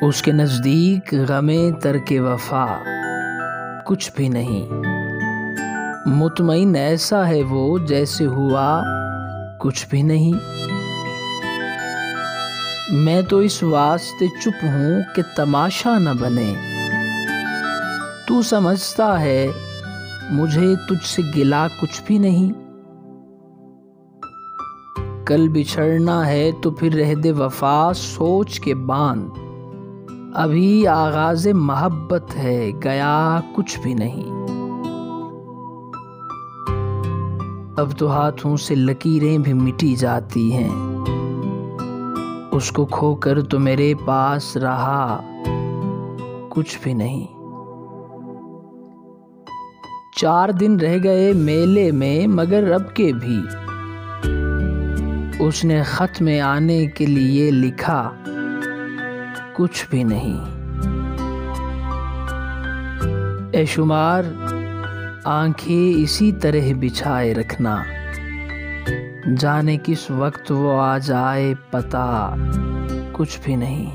उसके नज़दीक गमे तरके वफा कुछ भी नहीं। मुतमईन ऐसा है वो जैसे हुआ कुछ भी नहीं। मैं तो इस वास्ते चुप हूँ कि तमाशा न बने। तू समझता है मुझे तुझसे गिला कुछ भी नहीं। कल बिछड़ना है तो फिर रह दे वफा सोच के बांध। अभी आगाज़े मोहब्बत है गया कुछ भी नहीं। अब तो हाथों से लकीरें भी मिटी जाती हैं। उसको खोकर तो मेरे पास रहा कुछ भी नहीं। 4 दिन रह गए मेले में मगर अब के भी उसने खत में आने के लिए लिखा कुछ भी नहीं। ए शुमार आंखें इसी तरह बिछाए रखना, जाने किस वक्त वो आ जाए पता कुछ भी नहीं।